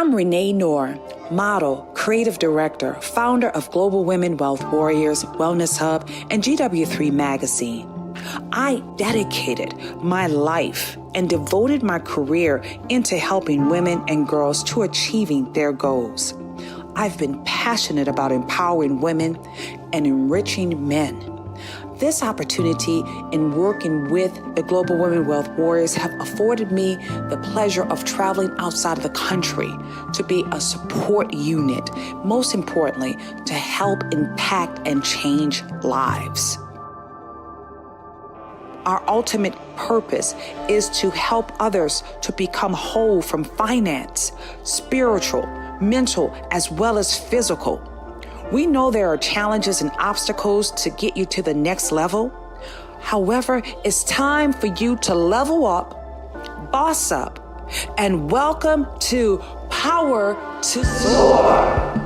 I'm Renee Knorr, model, creative director, founder of Global Women Wealth Warriors, Wellness Hub, and GW3 Magazine. I dedicated my life and devoted my career into helping women and girls to achieving their goals. I've been passionate about empowering women and enriching men. This opportunity in working with the Global Women Wealth Warriors have afforded me the pleasure of traveling outside of the country to be a support unit, most importantly, to help impact and change lives. Our ultimate purpose is to help others to become whole from finance, spiritual, mental, as well as physical. We know there are challenges and obstacles to get you to the next level. However, it's time for you to level up, boss up, and welcome to Power to Soar.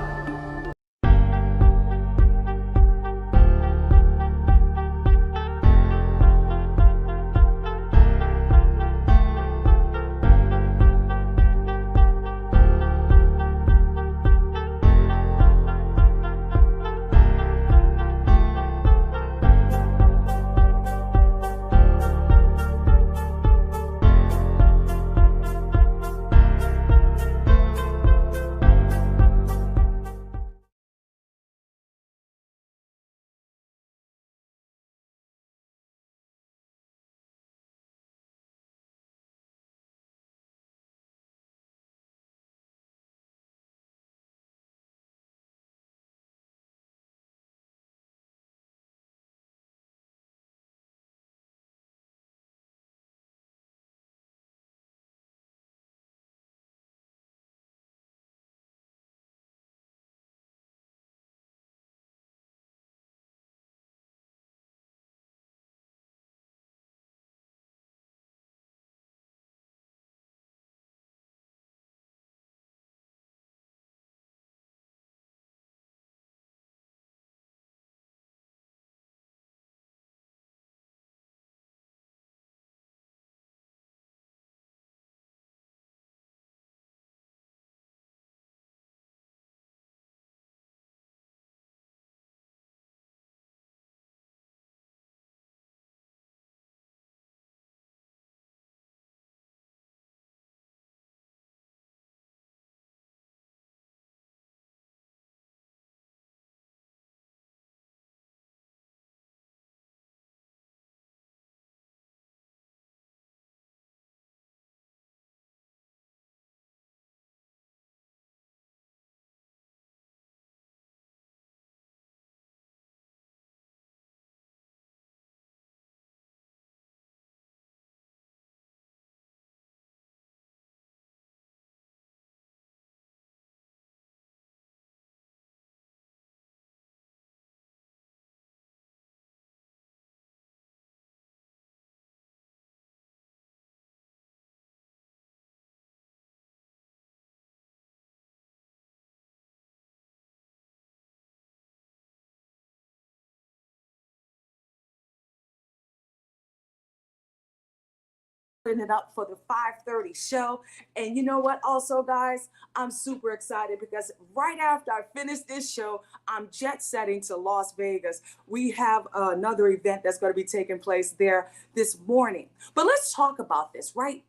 It up for the 5:30 show. And you know what, also, guys, I'm super excited because right after I finish this show, I'm jet setting to Las Vegas. We have another event that's going to be taking place there this morning. But let's talk about this, right?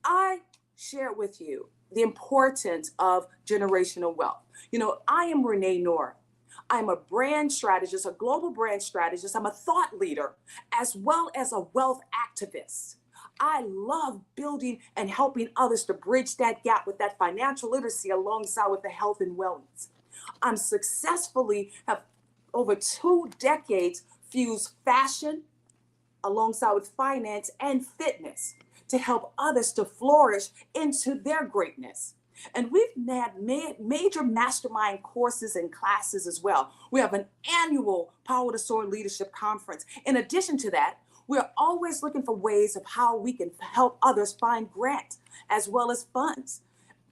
I share with you the importance of generational wealth. You know, I am Renee Knorr. I'm a brand strategist, a global brand strategist. I'm a thought leader, as well as a wealth activist. I love building and helping others to bridge that gap with that financial literacy alongside with the health and wellness. I'm successfully have over 2 decades fused fashion alongside with finance and fitness to help others to flourish into their greatness. And we've had major mastermind courses and classes as well. We have an annual Power to Soar Leadership Conference. In addition to that, we're always looking for ways of how we can help others find grants as well as funds.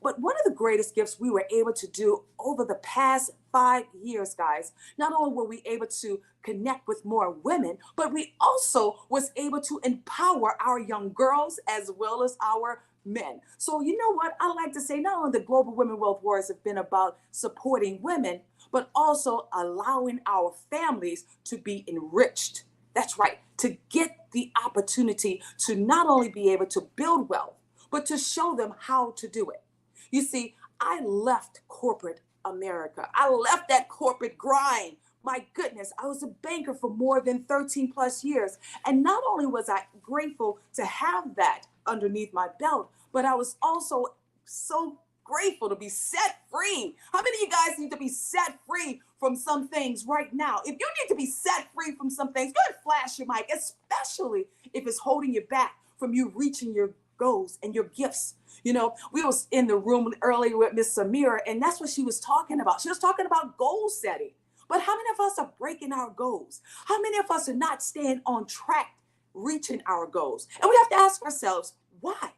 But one of the greatest gifts we were able to do over the past 5 years, guys, not only were we able to connect with more women, but we also was able to empower our young girls as well as our men. So you know what? I like to say not only the Global Women Wealth Warriors have been about supporting women, but also allowing our families to be enriched. That's right, to get the opportunity to not only be able to build wealth, but to show them how to do it. You see, I left corporate America. I left that corporate grind. My goodness, I was a banker for more than 13 plus years. And not only was I grateful to have that underneath my belt, but I was also so grateful to be set free. How many of you guys need to be set free from some things right now? If you need to be set free from some things, go ahead and flash your mic, especially if it's holding you back from you reaching your goals and your gifts. You know, we was in the room earlier with Miss Samira, and that's what she was talking about. She was talking about goal setting. But how many of us are breaking our goals? How many of us are not staying on track, reaching our goals? And we have to ask ourselves, why?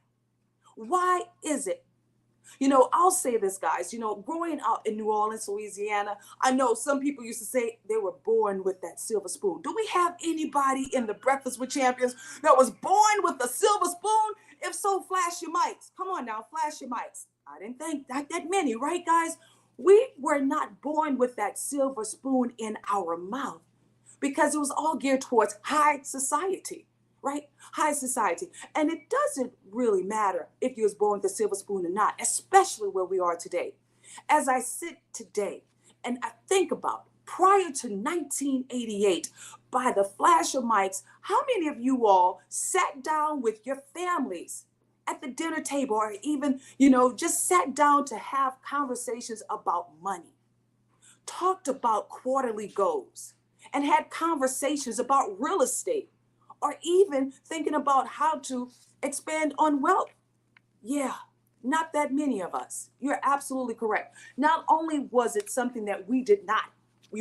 Why is it? You know, I'll say this, guys, you know, growing up in New Orleans, Louisiana, I know some people used to say they were born with that silver spoon. Do we have anybody in the Breakfast with Champions that was born with a silver spoon? If so, flash your mics. Come on now, flash your mics. I didn't think that many, right, guys? We were not born with that silver spoon in our mouth because it was all geared towards high society, right? High society. And it doesn't really matter if you was born with a silver spoon or not, especially where we are today. As I sit today and I think about prior to 1988, by the flash of mics, how many of you all sat down with your families at the dinner table or even, you know, just sat down to have conversations about money, talked about quarterly goals, and had conversations about real estate, or even thinking about how to expand on wealth? Yeah, not that many of us. You're absolutely correct. Not only was it something that we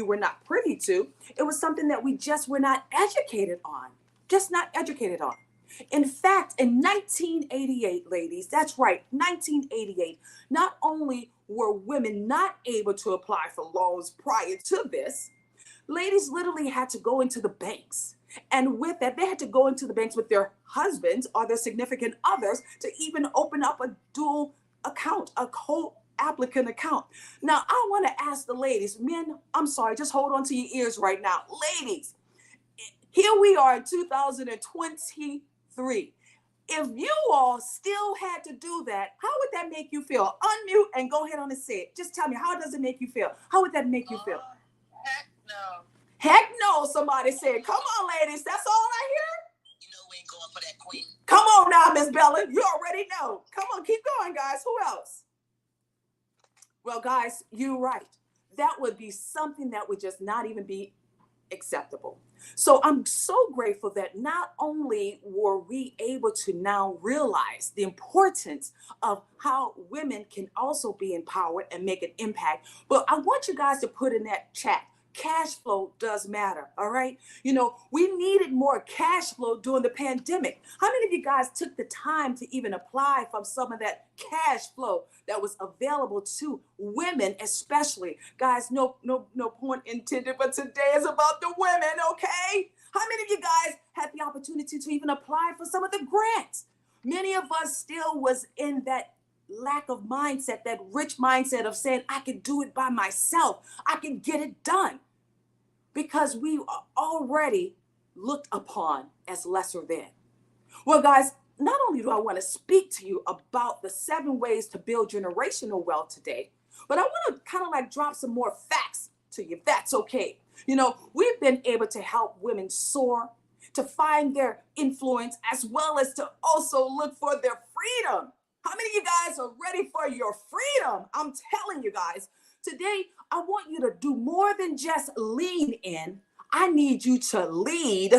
were not privy to, it was something that we just were not educated on, just not educated on. In fact, in 1988, ladies, that's right, 1988, not only were women not able to apply for loans prior to this, ladies literally had to go into the banks. And with that, they had to go into the banks with their husbands or their significant others to even open up a dual account, a co-applicant account. Now, I want to ask the ladies, men, I'm sorry, just hold on to your ears right now. Ladies, here we are in 2023. If you all still had to do that, how would that make you feel? Unmute and go ahead on and say it. Just tell me, how does it make you feel? How would that make you feel? Heck no. Heck no, somebody said. Come on, ladies. That's all I hear. You know we ain't going for that, queen. Come on now, Miss Bella. You already know. Come on, keep going, guys. Who else? Well, guys, you're right. That would be something that would just not even be acceptable. So I'm so grateful that not only were we able to now realize the importance of how women can also be empowered and make an impact, but I want you guys to put in that chat, cash flow does matter, all right? You know, we needed more cash flow during the pandemic. How many of you guys took the time to even apply for some of that cash flow that was available to women, especially? Guys, no point intended, but today is about the women, okay? How many of you guys had the opportunity to even apply for some of the grants? Many of us still was in that lack of mindset, that rich mindset of saying, I can do it by myself. I can get it done. Because we are already looked upon as lesser than. Well, guys, not only do I want to speak to you about the 7 ways to build generational wealth today, but I want to kind of like drop some more facts to you, if that's okay. You know, we've been able to help women soar, to find their influence, as well as to also look for their freedom. How many of you guys are ready for your freedom? I'm telling you guys, today I want you to do more than just lean in. I need you to lead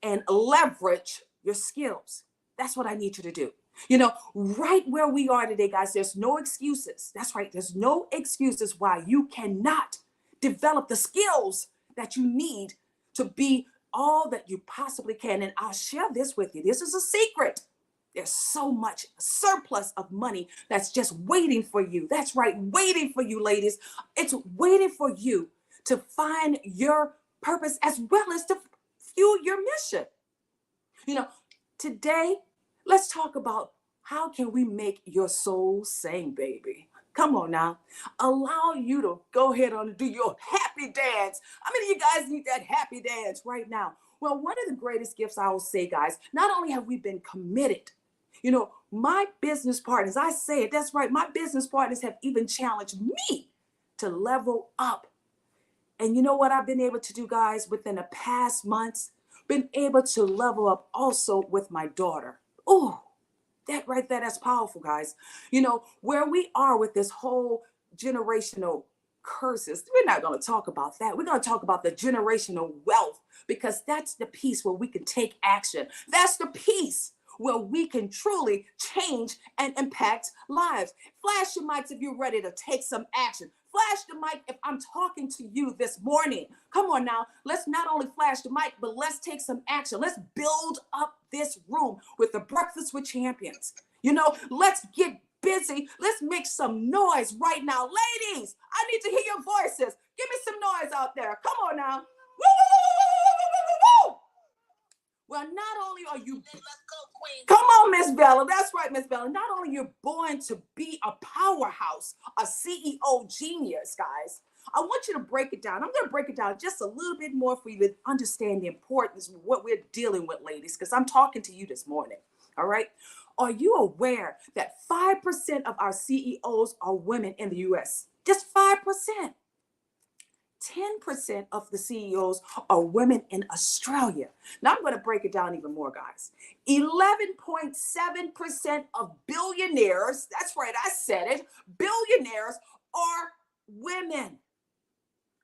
and leverage your skills. That's what I need you to do. You know, right where we are today, guys, there's no excuses. That's right. There's no excuses why you cannot develop the skills that you need to be all that you possibly can. And I'll share this with you. This is a secret. There's so much surplus of money that's just waiting for you. That's right, waiting for you, ladies. It's waiting for you to find your purpose as well as to fuel your mission. You know, today, let's talk about How can we make your soul sing, baby? Come on now. Allow you to go ahead and do your happy dance. How many of you guys need that happy dance right now? Well, one of the greatest gifts I will say, guys, not only have we been committed, my business partners, I say it, that's right, my business partners have even challenged me to level up. And you know what I've been able to do, guys, within the past months? Been able to level up also with my daughter. Oh, that right there, that's powerful, guys. Where we are with this whole generational curses, we're not going to talk about that. We're going to talk about the generational wealth, because that's the piece where we can take action. That's the piece where we can truly change and impact lives. Flash your mics if you're ready to take some action. Flash the mic if I'm talking to you this morning. Come on now. Let's not only flash the mic, but let's take some action. Let's build up this room with the Breakfast with Champions. Let's get busy. Let's make some noise right now. Ladies, I need to hear your voices. Give me some noise out there. Come on now. Woo, woo, woo, woo, woo, woo. Well, not only are you, Let's go, Queen. come on, Miss Bella. That's right, Miss Bella. Not only you're born to be a powerhouse, a CEO genius, guys. I want you to break it down. I'm going to break it down just a little bit more for you to understand the importance of what we're dealing with, ladies, because I'm talking to you this morning. All right. Are you aware that 5% of our CEOs are women in the US? Just 5%. 10% of the CEOs are women in Australia. Now I'm going to break it down even more, guys. 11.7% of billionaires, that's right, I said it, billionaires are women.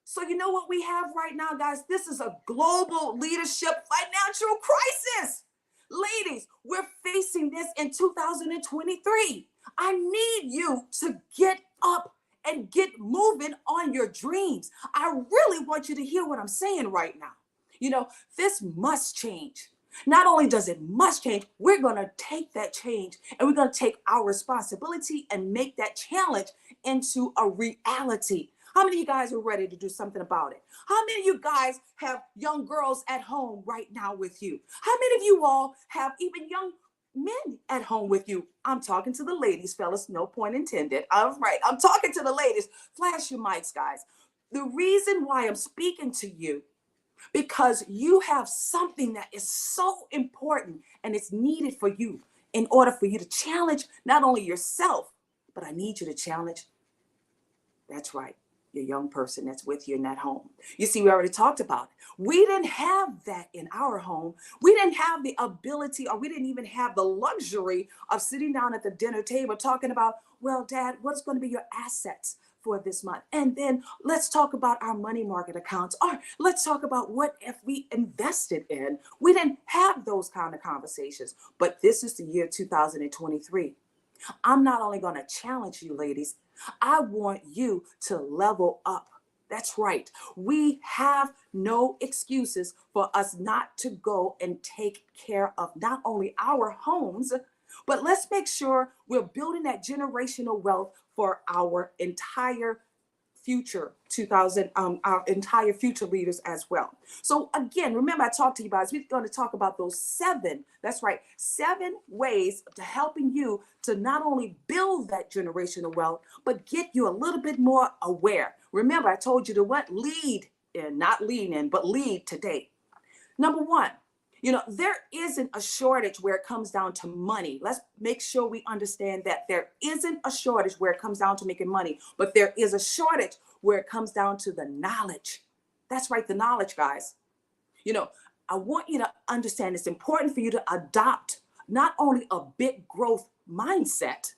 So you know what we have right now, guys? This is a global leadership financial crisis. Ladies, we're facing this in 2023. I need you to get up and get moving on your dreams. I really want you to hear what I'm saying right now. This must change. Not only does it must change, we're going to take that change and we're going to take our responsibility and make that challenge into a reality. How many of you guys are ready to do something about it? How many of you guys have young girls at home right now with you? How many of you all have even young men at home with you? I'm talking to the ladies, fellas, no point intended. All right, I'm talking to the ladies. Flash your mics, guys. The reason why I'm speaking to you, because you have something that is so important and it's needed for you in order for you to challenge not only yourself, but I need you to challenge, that's right, your young person that's with you in that home. You see, we already talked about it. We didn't have that in our home. We didn't have the ability, or we didn't even have the luxury of sitting down at the dinner table talking about, well, Dad, what's going to be your assets for this month? And then let's talk about our money market accounts, or let's talk about what if we invested in. We didn't have those kind of conversations, but this is the year 2023. I'm not only going to challenge you, ladies, I want you to level up. That's right. We have no excuses for us not to go and take care of not only our homes, but let's make sure we're building that generational wealth for our entire future our entire future leaders as well. So again, remember I talked to you guys, we're going to talk about those 7, that's right, 7 ways to helping you to not only build that generational wealth, but get you a little bit more aware. Remember, I told you to what? Lead in, not lean in, but lead today. Number 1, there isn't a shortage where it comes down to money. Let's make sure we understand that there isn't a shortage where it comes down to making money, but there is a shortage where it comes down to the knowledge. That's right, the knowledge, guys. I want you to understand it's important for you to adopt not only a big growth mindset,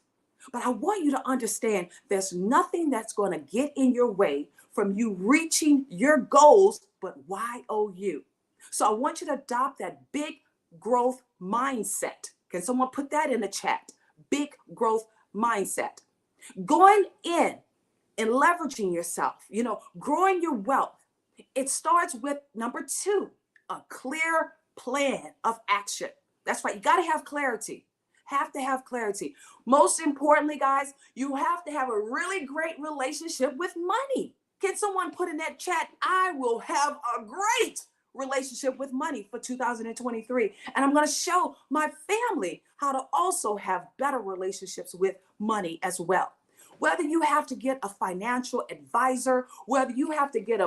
but I want you to understand there's nothing that's going to get in your way from you reaching your goals, but YOU. So I want you to adopt that big growth mindset. Can someone put that in the chat? Big growth mindset. Going in and leveraging yourself, growing your wealth. It starts with number 2, a clear plan of action. That's right. You got to have clarity. Have to have clarity. Most importantly, guys, you have to have a really great relationship with money. Can someone put in that chat? I will have a great relationship with money for 2023. And I'm going to show my family how to also have better relationships with money as well. Whether you have to get a financial advisor, whether you have to get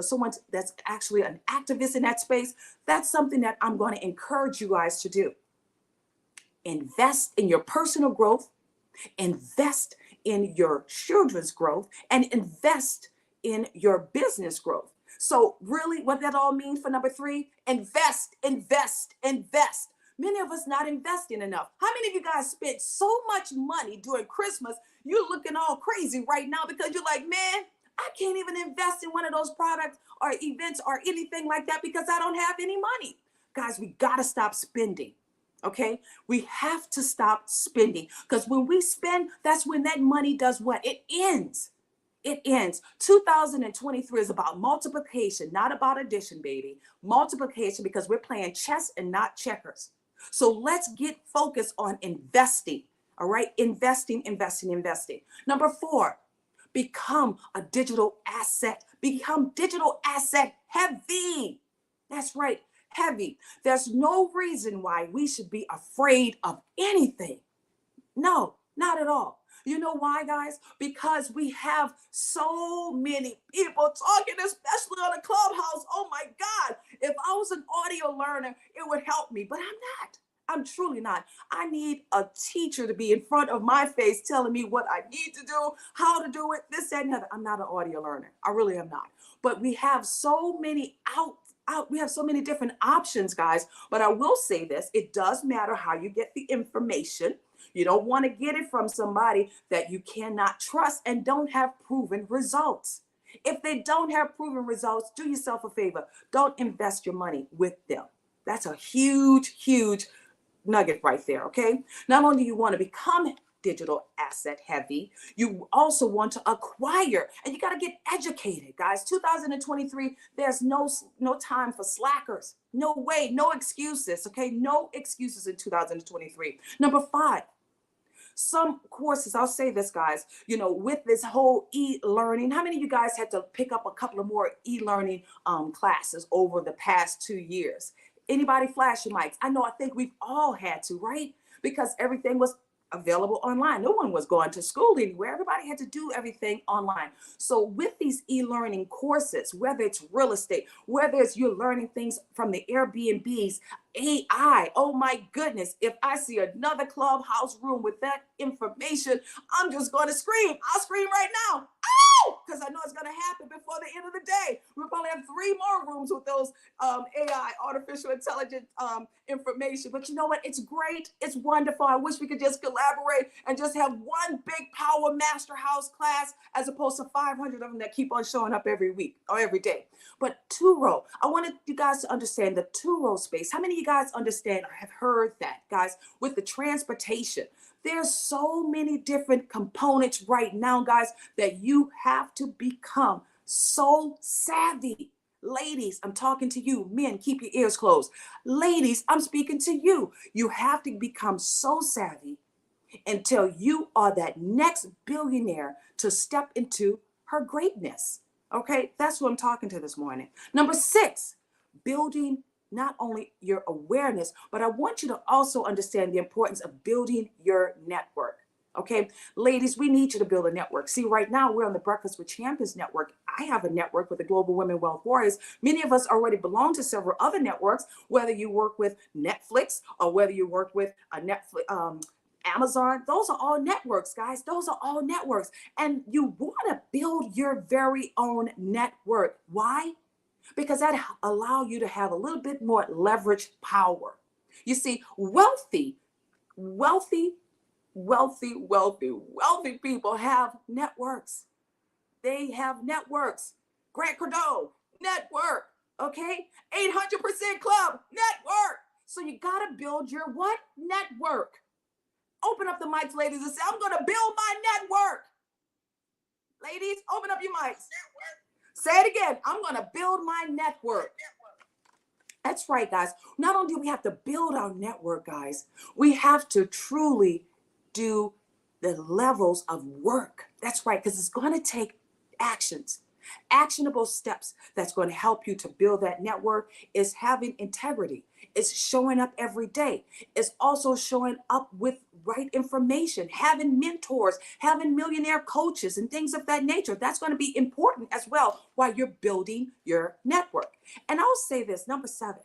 someone that's actually an activist in that space, that's something that I'm going to encourage you guys to do. Invest in your personal growth, invest in your children's growth, and invest in your business growth. So really what that all means for number 3, invest, invest, invest. Many of us not investing enough. How many of you guys spent so much money during Christmas? You're looking all crazy right now because you're like, man, I can't even invest in one of those products or events or anything like that because I don't have any money. Guys, we got to stop spending. Okay, we have to stop spending because when we spend, that's when that money does what? It ends. It ends. 2023 is about multiplication, not about addition, baby. Multiplication, because we're playing chess and not checkers. So let's get focused on investing. All right, investing, investing, investing. Number 4, become a digital asset. Become digital asset heavy. That's right. Heavy. There's no reason why we should be afraid of anything. No, not at all. You know why, guys? Because we have so many people talking, especially on the Clubhouse. Oh my God. If I was an audio learner, it would help me, but I'm not. I'm truly not. I need a teacher to be in front of my face telling me what I need to do, how to do it, this, that, and the other. I'm not an audio learner. I really am not. But we have so many we have so many different options, guys. But I will say this, it does matter how you get the information. You don't want to get it from somebody that you cannot trust and don't have proven results. If they don't have proven results, do yourself a favor. Don't invest your money with them. That's a huge, huge nugget right there, okay? Not only do you want to become digital asset heavy, you also want to acquire, and you got to get educated, guys. 2023, there's no time for slackers. No way, no excuses, okay? No excuses in 2023. Number 5, some courses, I'll say this, guys, with this whole e-learning, how many of you guys had to pick up a couple of more e-learning classes over the past 2 years? Anybody flash your mics? I think we've all had to, right? Because everything was available online. No one was going to school anywhere. Everybody had to do everything online. So with these e-learning courses, whether it's real estate, whether it's you're learning things from the Airbnbs, AI, oh my goodness, if I see another Clubhouse room with that information, I'm just going to scream. I'll scream right now. Because I know it's going to happen before the end of the day. We'll probably have 3 more rooms with those AI, artificial intelligence information. But you know what? It's great. It's wonderful. I wish we could just collaborate and just have one big power master house class as opposed to 500 of them that keep on showing up every week or every day. But two-row, I wanted you guys to understand the two-row space. How many of you guys understand or have heard that, guys, with the transportation? There's so many different components right now, guys, that you have to become so savvy. Ladies, I'm talking to you. Men, keep your ears closed. Ladies, I'm speaking to you. You have to become so savvy until you are that next billionaire to step into her greatness. Okay, that's who I'm talking to this morning. Number 6, building not only your awareness, but I want you to also understand the importance of building your network. Okay, ladies, we need you to build a network. See, right now we're on the Breakfast with Champions network. I have a network with the Global Women Wealth Warriors. Many of us already belong to several other networks, whether you work with Netflix or whether you work with a Netflix, Amazon. Those are all networks, guys. Those are all networks. And you want to build your very own network. Why? Because that allow you to have a little bit more leverage power. You see, wealthy people have networks. They have networks. Grant Cardone, network, okay? 800% Club, network. So you got to build your what? Network. Open up the mics, ladies, and say, I'm going to build my network. Ladies, open up your mics. Say it again. I'm going to build my network. That's right, guys. Not only do we have to build our network, guys, we have to truly do the levels of work. That's right, because it's going to take actions. Actionable steps that's going to help you to build that network is having integrity. It's showing up every day. It's also showing up with right information, having mentors, having millionaire coaches and things of that nature. That's going to be important as well while you're building your network. And I'll say this, number 7,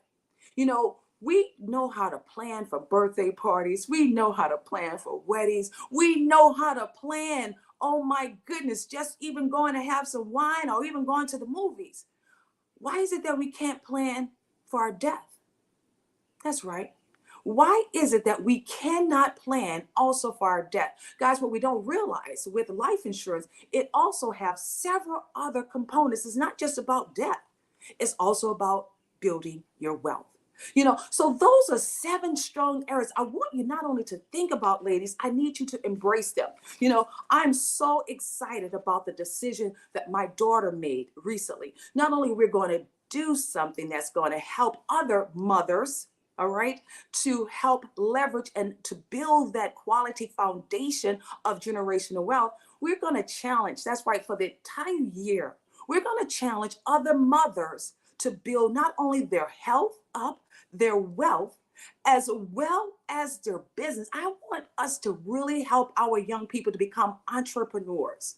we know how to plan for birthday parties. We know how to plan for weddings. We know how to plan, oh my goodness, just even going to have some wine or even going to the movies. Why is it that we can't plan for our death? That's right. Why is it that we cannot plan also for our death? Guys, what we don't realize with life insurance, it also has several other components. It's not just about death. It's also about building your wealth. So those are 7 strong areas I want you not only to think about, ladies, I need you to embrace them. I'm so excited about the decision that my daughter made recently. Not only we're going to do something that's going to help other mothers, all right, to help leverage and to build that quality foundation of generational wealth, we're going to challenge, that's right, for the entire year, we're going to challenge other mothers to build not only their health up, their wealth, as well as their business. I want us to really help our young people to become entrepreneurs.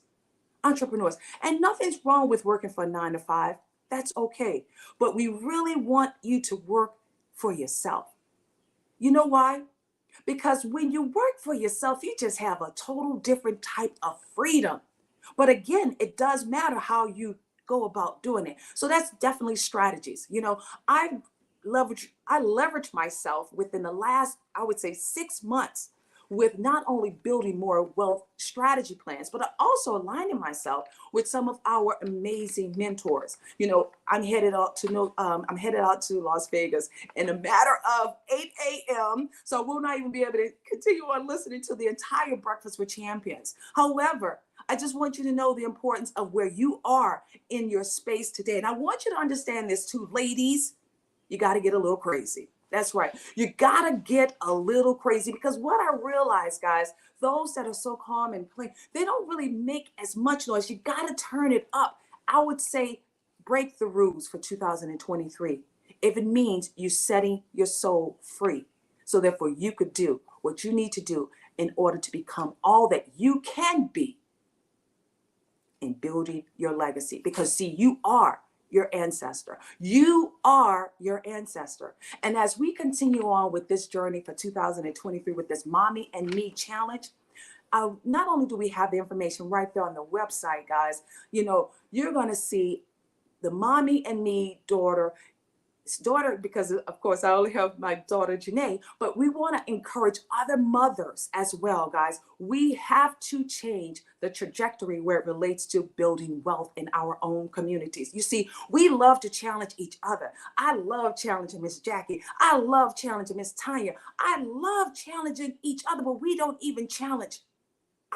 And nothing's wrong with working for 9 to 5. That's okay. But we really want you to work for yourself. You know why? Because when you work for yourself, you just have a total different type of freedom. But again, it does matter how you go about doing it. So that's definitely strategies. I leverage myself within the last, I would say, 6 months with not only building more wealth strategy plans, but also aligning myself with some of our amazing mentors. I'm headed out to Las Vegas in a matter of 8 a.m. So we'll not even be able to continue on listening to the entire Breakfast with Champions. However, I just want you to know the importance of where you are in your space today. And I want you to understand this too, ladies. You got to get a little crazy. That's right. You got to get a little crazy, because what I realize, guys, those that are so calm and plain, they don't really make as much noise. You got to turn it up. I would say break the rules for 2023 if it means you setting your soul free. So therefore you could do what you need to do in order to become all that you can be in building your legacy. Because see, you are your ancestor. You are your ancestor. And as we continue on with this journey for 2023 with this Mommy and Me challenge, not only do we have the information right there on the website, guys, you're going to see the Mommy and Me daughter, because of course I only have my daughter Janae, but we want to encourage other mothers as well, guys. We have to change the trajectory where it relates to building wealth in our own communities. You see, we love to challenge each other. I love challenging Miss Jackie. I love challenging Miss Tanya. I love challenging each other, but we don't even challenge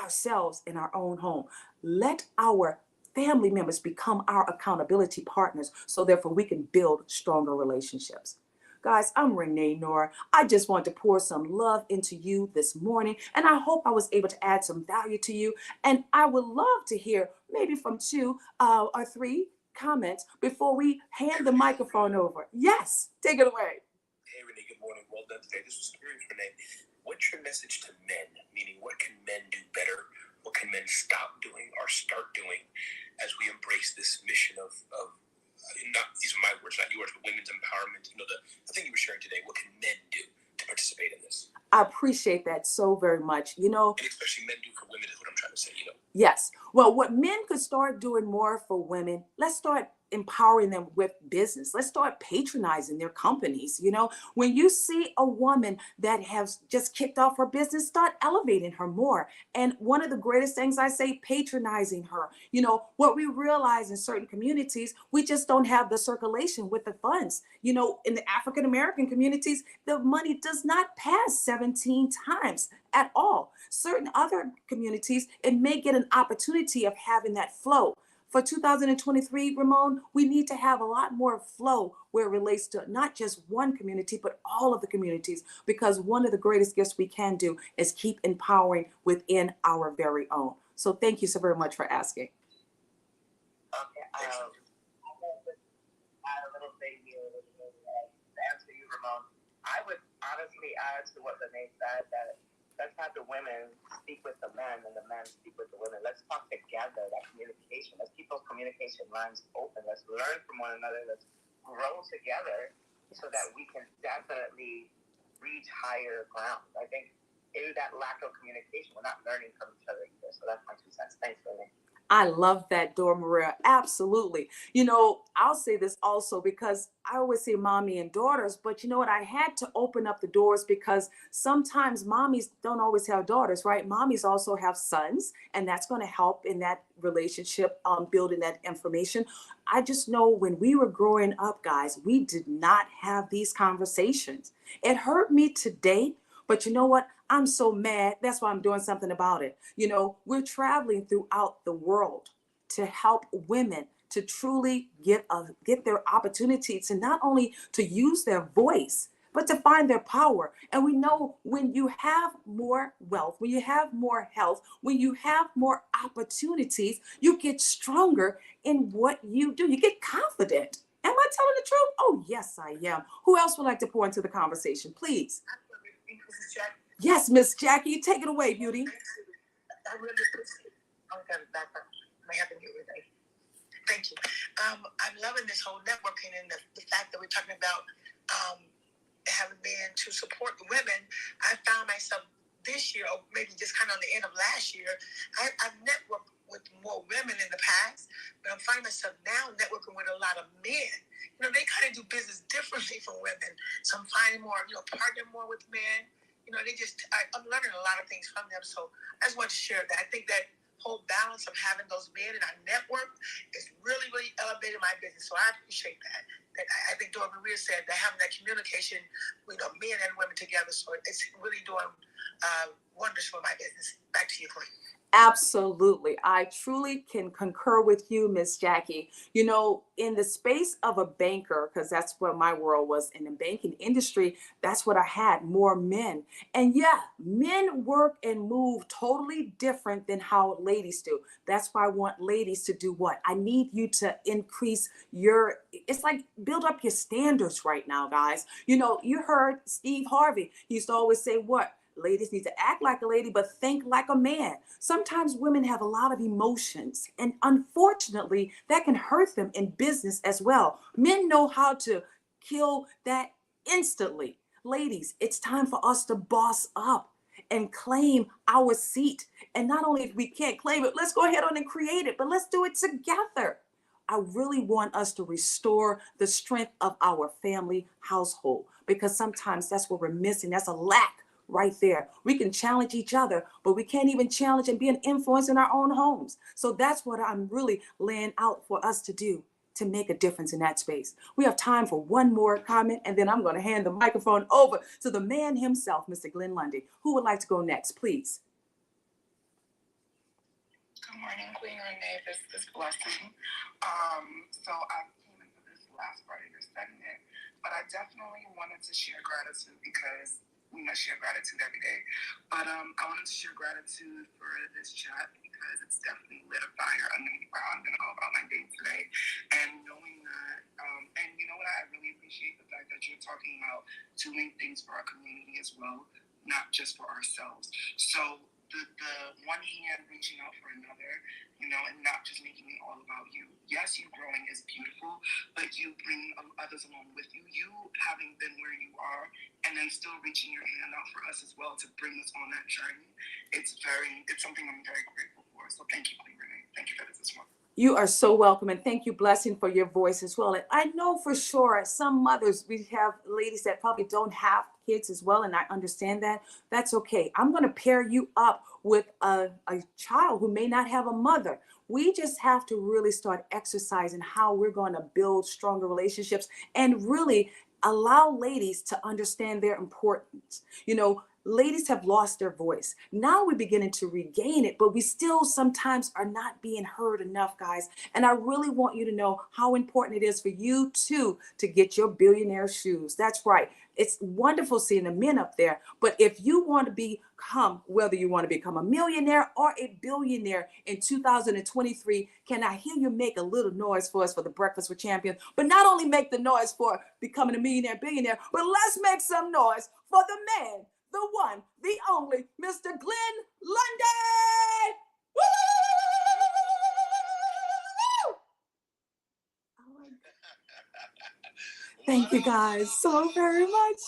ourselves in our own home. Let our family members become our accountability partners, so therefore we can build stronger relationships. Guys, I'm Renee Knorr. I just want to pour some love into you this morning, and I hope I was able to add some value to you. And I would love to hear maybe from 2 or 3 comments before we hand the microphone over. Yes, take it away. Hey, Renee, good morning. Well done today. This was curious, Renee. What's your message to men? Meaning, what can men do better? What can men stop doing or start doing as we embrace this mission of not, these are my words, not yours, but women's empowerment? The thing you were sharing today, what can men do to participate in this? I appreciate that so very much. And especially men do for women is what I'm trying to say, Yes. Well, what men could start doing more for women, let's start empowering them with business. Let's start patronizing their companies. When you see a woman that has just kicked off her business, start elevating her more. And one of the greatest things I say, patronizing her. What we realize in certain communities, we just don't have the circulation with the funds. In the African American communities, the money does not pass 17 times at all. Certain other communities, it may get an opportunity of having that flow. For 2023, Ramon, we need to have a lot more flow where it relates to not just one community, but all of the communities, because one of the greatest gifts we can do is keep empowering within our very own. So thank you so very much for asking. Okay, Add a little thing here. To answer you, Ramon, I would honestly add to what Renee said that let's have the women speak with the men and the men speak with the women. Let's talk together, that communication. Let's keep those communication lines open. Let's learn from one another. Let's grow together so that we can definitely reach higher ground. I think in that lack of communication, we're not learning from each other either. So that's my 2 cents. Thanks, Renee. I love that, Dora Maria. Absolutely. I'll say this also because I always say mommy and daughters, but you know what? I had to open up the doors because sometimes mommies don't always have daughters, right? Mommies also have sons, and that's going to help in that relationship, building that information. I just know when we were growing up, guys, we did not have these conversations. It hurt me today, but you know what? I'm so mad. That's why I'm doing something about it. We're traveling throughout the world to help women to truly get their opportunity to not only to use their voice, but to find their power. And we know when you have more wealth, when you have more health, when you have more opportunities, you get stronger in what you do. You get confident. Am I telling the truth? Oh, yes, I am. Who else would like to pour into the conversation, please? Yes, Miss Jackie, take it away, beauty. I really appreciate it. Okay, back up. I haven't here today. Thank you. I'm loving this whole networking and the fact that we're talking about having been to support the women. I found myself this year, or maybe just kind of on the end of last year, I've networked with more women in the past, but I'm finding myself now networking with a lot of men. They kind of do business differently from women. So I'm finding more, partnering more with men. I'm learning a lot of things from them. So I just want to share that. I think that whole balance of having those men in our network is really, really elevating my business. So I appreciate that. I think Dora Maria said that having that communication, men and women together. So it's really doing wonders for my business. Back to you, Queen. Absolutely. I truly can concur with you, Miss Jackie. In the space of a banker, because that's what my world was in the banking industry, that's what I had, more men. And yeah, men work and move totally different than how ladies do. That's why I want ladies to do what? I need you to increase it's like build up your standards right now, guys. You heard Steve Harvey. He used to always say what? Ladies need to act like a lady, but think like a man. Sometimes women have a lot of emotions, and unfortunately, that can hurt them in business as well. Men know how to kill that instantly. Ladies, it's time for us to boss up and claim our seat. And not only if we can't claim it, let's go ahead on and create it, but let's do it together. I really want us to restore the strength of our family household because sometimes that's what we're missing. That's a lack right there. We can challenge each other, but we can't even challenge and be an influence in our own homes. So that's what I'm really laying out for us to do to make a difference in that space. We have time for one more comment, and then I'm going to hand the microphone over to the man himself, Mr. Glenn Lundy. Who would like to go next, please? Good morning, Queen Renee. This is blessing. So I came into this last part of your segment, but I definitely wanted to share gratitude because we must share gratitude every day. But I wanted to share gratitude for this chat because it's definitely lit a fire underneath where I'm going to go about my day today. And knowing that, and you know what, I really appreciate the fact that you're talking about doing things for our community as well, not just for ourselves. So the one hand reaching out for another, and not just making it all about you. Yes, you growing is beautiful, but you bring others along with you. You having been where you are, and then still reaching your hand out for us as well to bring us on that journey. It's something I'm very grateful for. So thank you, Queen Renee. Thank you for this one. You are so welcome, and thank you, Blessing, for your voice as well. And I know for sure some mothers, we have ladies that probably don't have kids as well, and I understand that. That's okay. I'm going to pair you up with a child who may not have a mother. We just have to really start exercising how we're going to build stronger relationships and really allow ladies to understand their importance. ladies have lost their voice. Now we're beginning to regain it, but we still sometimes are not being heard enough, guys. And I really want you to know how important it is for you too to get your billionaire shoes. That's right. It's wonderful seeing the men up there, but if you want to become, whether you want to become a millionaire or a billionaire in 2023, can I hear you make a little noise for us for the Breakfast with Champions? But not only make the noise for becoming a millionaire, billionaire, but let's make some noise for the man, the one, the only, Mr. Glenn Lundy. Woo! Thank you guys so very much.